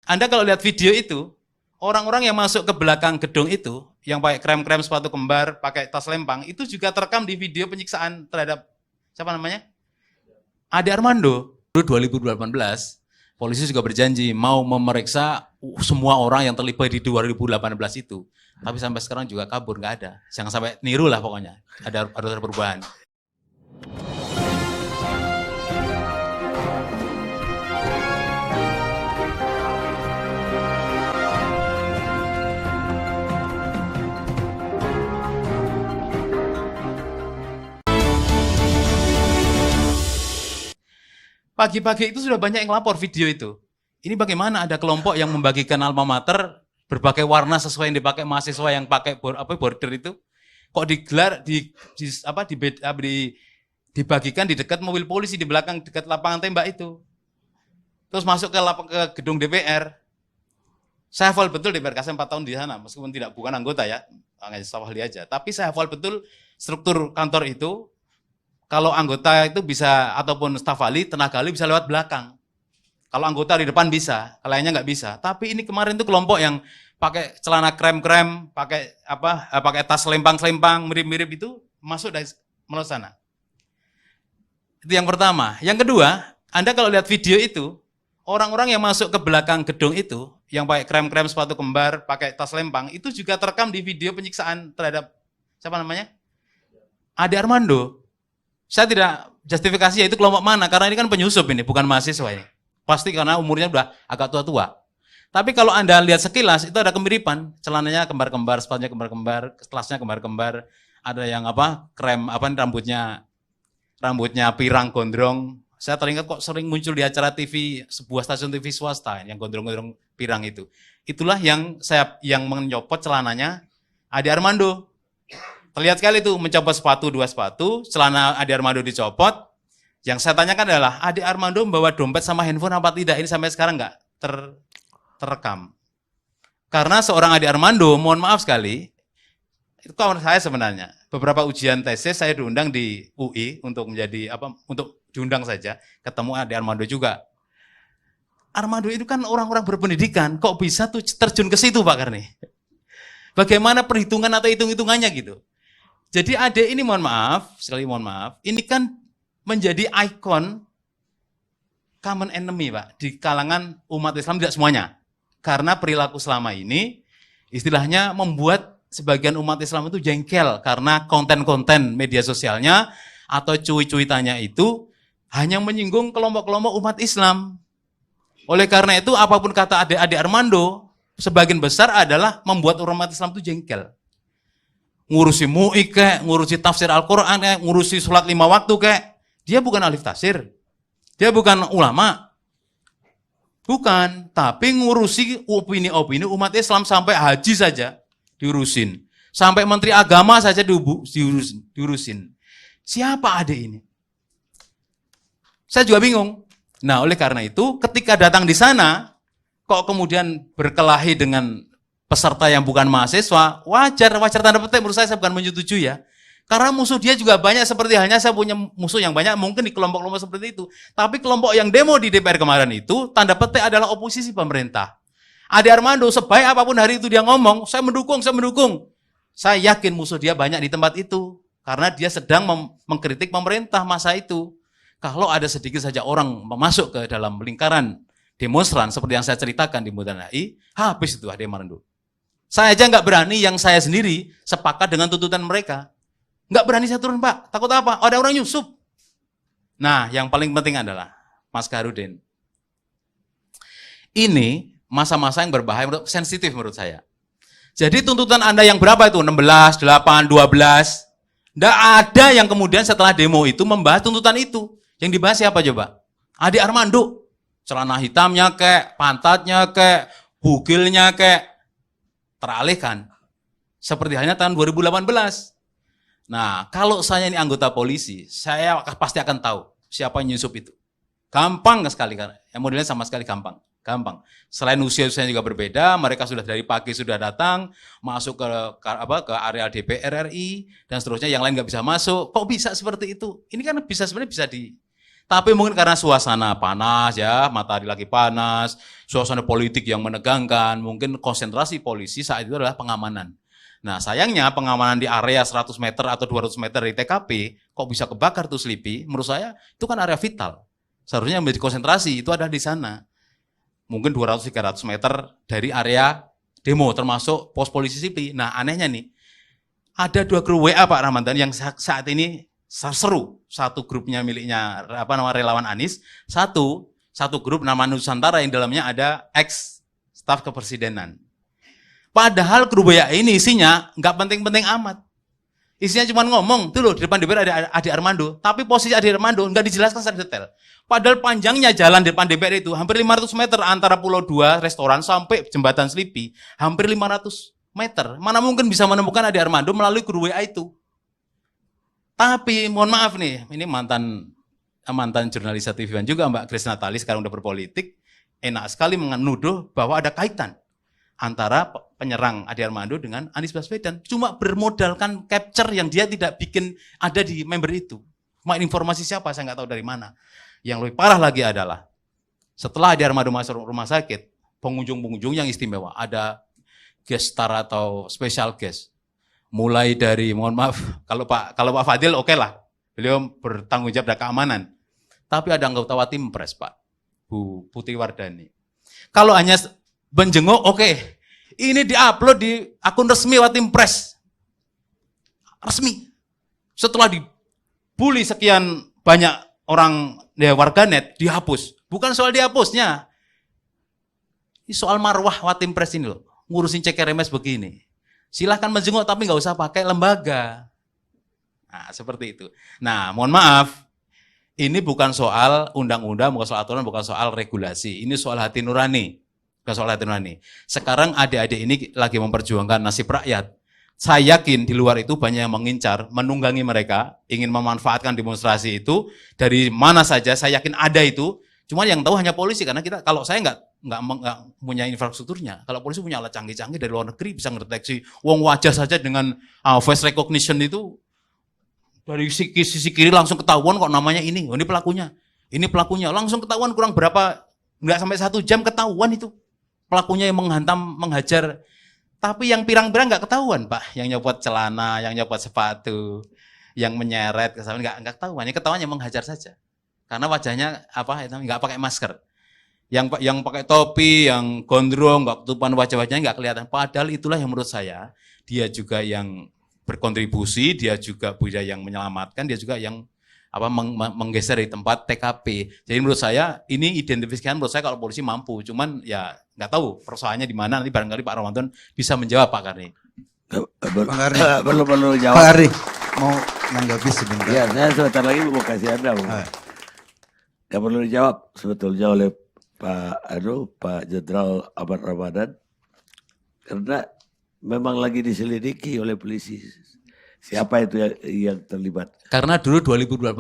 Anda kalau lihat video itu, orang-orang yang masuk ke belakang gedung itu, yang pakai krem-krem sepatu kembar, pakai tas lempang, itu juga terekam di video penyiksaan terhadap, siapa namanya? Ade Armando. 2018, polisi juga berjanji mau memeriksa semua orang yang terlibat di 2018 itu. Tapi sampai sekarang juga kabur, nggak ada. Jangan sampai niru lah pokoknya, harus ada perubahan. Pagi-pagi itu sudah banyak yang lapor video itu. Ini bagaimana ada kelompok yang membagikan alma mater berbagai warna sesuai yang dipakai mahasiswa yang pakai border itu. Kok digelar dibagikan di dekat mobil polisi di belakang dekat lapangan tembak itu. Terus masuk ke gedung DPR. Saya hafal betul DPR, saya 4 tahun di sana, meskipun bukan anggota ya, hanya staf-ahli aja. Tapi saya hafal betul struktur kantor itu. Kalau anggota itu bisa, ataupun staf ahli, tenaga ahli bisa lewat belakang. Kalau anggota di depan bisa, lainnya nggak bisa. Tapi ini kemarin itu kelompok yang pakai celana krem-krem, pakai tas selempang-selempang, mirip-mirip itu, masuk dari melalui sana. Itu yang pertama. Yang kedua, Anda kalau lihat video itu, orang-orang yang masuk ke belakang gedung itu, yang pakai krem-krem sepatu kembar, pakai tas lempang, itu juga terekam di video penyiksaan terhadap, siapa namanya? Ade Armando. Saya tidak justifikasi ya itu kelompok mana, karena ini kan penyusup ini, bukan mahasiswa ini. Pasti karena umurnya udah agak tua-tua. Tapi kalau Anda lihat sekilas, itu ada kemiripan. Celananya kembar-kembar, sepatunya kembar-kembar, tasnya kembar-kembar. Ada yang krem, rambutnya pirang gondrong. Saya teringat kok sering muncul di acara TV, sebuah stasiun TV swasta, yang gondrong-gondrong pirang itu. Itulah yang menyopot celananya Ade Armando. Terlihat sekali tuh mencopot sepatu, 2 sepatu, celana Ade Armando dicopot. Yang saya tanyakan adalah, Ade Armando membawa dompet sama handphone apa tidak? Ini sampai sekarang nggak terekam. Karena seorang Ade Armando, mohon maaf sekali, itu kawan saya sebenarnya. Beberapa ujian tesis saya diundang di UI untuk untuk diundang saja, ketemu Ade Armando juga. Armando itu kan orang-orang berpendidikan, kok bisa tuh terjun ke situ Pak Karni? Bagaimana perhitungan atau hitung-hitungannya gitu? Jadi Ade ini mohon maaf, ini kan menjadi ikon common enemy Pak, di kalangan umat Islam tidak semuanya. Karena perilaku selama ini, istilahnya membuat sebagian umat Islam itu jengkel, karena konten-konten media sosialnya, atau cuit-cuitannya itu, hanya menyinggung kelompok-kelompok umat Islam. Oleh karena itu, apapun kata Ade Armando, sebagian besar adalah membuat umat Islam itu jengkel. Ngurusi MUI ngurusi tafsir Al-Quran ngurusi sholat 5 waktu dia bukan ahli tafsir, dia bukan ulama, bukan, tapi ngurusi opini-opini umat Islam sampai haji saja diurusin, sampai menteri agama saja diurusin. Siapa Ade ini? Saya juga bingung. Nah, oleh karena itu, ketika datang di sana, kok kemudian berkelahi dengan peserta yang bukan mahasiswa, wajar tanda petik menurut saya bukan menyetujui ya. Karena musuh dia juga banyak, seperti halnya saya punya musuh yang banyak, mungkin di kelompok-kelompok seperti itu. Tapi kelompok yang demo di DPR kemarin itu, tanda petik adalah oposisi pemerintah. Ade Armando, sebaik apapun hari itu dia ngomong, saya mendukung. Saya yakin musuh dia banyak di tempat itu. Karena dia sedang mengkritik pemerintah masa itu. Kalau ada sedikit saja orang masuk ke dalam lingkaran demonstran, seperti yang saya ceritakan di Bundaran HI, habis itu Ade Armando. Saya aja nggak berani yang saya sendiri sepakat dengan tuntutan mereka. Nggak berani saya turun Pak, takut apa? Ada orang nyusup. Nah, yang paling penting adalah, Mas Kaharudin, ini masa-masa yang berbahaya, sensitif menurut saya. Jadi tuntutan Anda yang berapa itu? 16, 8, 12. Nggak ada yang kemudian setelah demo itu membahas tuntutan itu. Yang dibahas siapa coba? Ade Armando. Celana hitamnya pantatnya bugilnya teralihkan. Seperti halnya tahun 2018. Nah, kalau saya ini anggota polisi, saya pasti akan tahu siapa yang nyusup itu. Gampang sekali, kan? Yang modelnya sama sekali gampang. Selain usia-usianya juga berbeda, mereka sudah dari pagi sudah datang, masuk ke area DPR RI, dan seterusnya, yang lain nggak bisa masuk. Kok bisa seperti itu? Ini kan sebenarnya bisa Tapi mungkin karena suasana panas ya, matahari lagi panas, suasana politik yang menegangkan, mungkin konsentrasi polisi saat itu adalah pengamanan. Nah sayangnya pengamanan di area 100 meter atau 200 meter dari TKP, kok bisa kebakar tuh Slipi, menurut saya itu kan area vital. Seharusnya yang menjadi konsentrasi itu ada di sana. Mungkin 200-300 meter dari area demo, termasuk pos polisi Slipi. Nah anehnya nih, ada 2 grup WA Pak Ramadhan yang saat ini seru. Satu grupnya miliknya relawan Anies, satu grup nama Nusantara yang dalamnya ada ex staf kepresidenan. Padahal grup WA ini isinya nggak penting-penting amat. Isinya cuma ngomong, tuh loh di depan DPR ada Ade Armando, tapi posisi Ade Armando nggak dijelaskan secara detail. Padahal panjangnya jalan di depan DPR itu hampir 500 meter antara Pulau 2 restoran sampai jembatan Slipi, hampir 500 meter. Mana mungkin bisa menemukan Ade Armando melalui grup WA itu. Tapi mohon maaf nih, ini mantan jurnalis TV juga Mbak Grace Natali, sekarang udah berpolitik, enak sekali menuduh bahwa ada kaitan antara penyerang Ade Armando dengan Anies Baswedan. Cuma bermodalkan capture yang dia tidak bikin ada di member itu. Cuma informasi siapa, saya nggak tahu dari mana. Yang lebih parah lagi adalah, setelah Ade Armando masuk rumah sakit, pengunjung-pengunjung yang istimewa, ada guest star atau special guest. Mulai dari, mohon maaf, kalau Pak Fadil oke lah, beliau bertanggung jawab dari keamanan. Tapi ada anggota Watim Pres Pak, Bu Putri Wardani. Kalau hanya menjenguk, oke. Ini diupload di akun resmi Watim Pres. Resmi. Setelah dibully sekian banyak orang warganet, dihapus. Bukan soal dihapusnya. Ini soal marwah Watim Pres ini loh. Ngurusin CKRMS begini. Silahkan menjenguk tapi nggak usah pakai lembaga. Nah, seperti itu. Nah, mohon maaf, ini bukan soal undang-undang, bukan soal aturan, bukan soal regulasi. Ini soal hati nurani. Bukan soal hati nurani. Sekarang adik-adik ini lagi memperjuangkan nasib rakyat. Saya yakin di luar itu banyak yang mengincar, menunggangi mereka, ingin memanfaatkan demonstrasi itu. Dari mana saja, saya yakin ada itu. Cuma yang tahu hanya polisi, karena kalau saya nggak punya infrastrukturnya. Kalau polisi punya alat canggih-canggih dari luar negeri, bisa ngedeteksi wajah saja dengan face recognition itu, dari sisi kiri langsung ketahuan kok namanya ini, ini pelakunya, langsung ketahuan kurang berapa, nggak sampai 1 jam ketahuan itu. Pelakunya yang menghajar, tapi yang pirang-pirang nggak ketahuan Pak, yang nyopot celana, yang nyopot sepatu, yang menyeret, nggak ketahuan, yang ketahuannya menghajar saja. Karena wajahnya nggak pakai masker. Yang pakai topi, yang gondrong, nggak ketutupan wajah-wajahnya nggak kelihatan. Padahal itulah yang menurut saya, dia juga yang berkontribusi, dia juga yang menyelamatkan, dia juga yang menggeser dari tempat TKP. Jadi menurut saya ini identifikasikan, menurut saya kalau polisi mampu, cuman ya nggak tahu persoalannya di mana. Nanti barangkali Pak Ramadan bisa menjawab Pak Karni. Perlu jawab. Pak Karni mau menanggapi sebentar. Ya, saya sebentar lagi mau kasih Anda. Nggak perlu dijawab sebetulnya oleh Pak Jenderal Ahmad Ramadan, karena memang lagi diselidiki oleh polisi siapa itu yang terlibat. Karena dulu 2018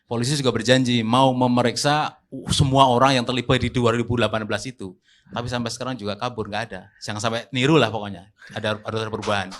polisi juga berjanji mau memeriksa semua orang yang terlibat di 2018 itu, tapi sampai sekarang juga kabur, nggak ada. Jangan sampai niru lah pokoknya. Ada perubahan.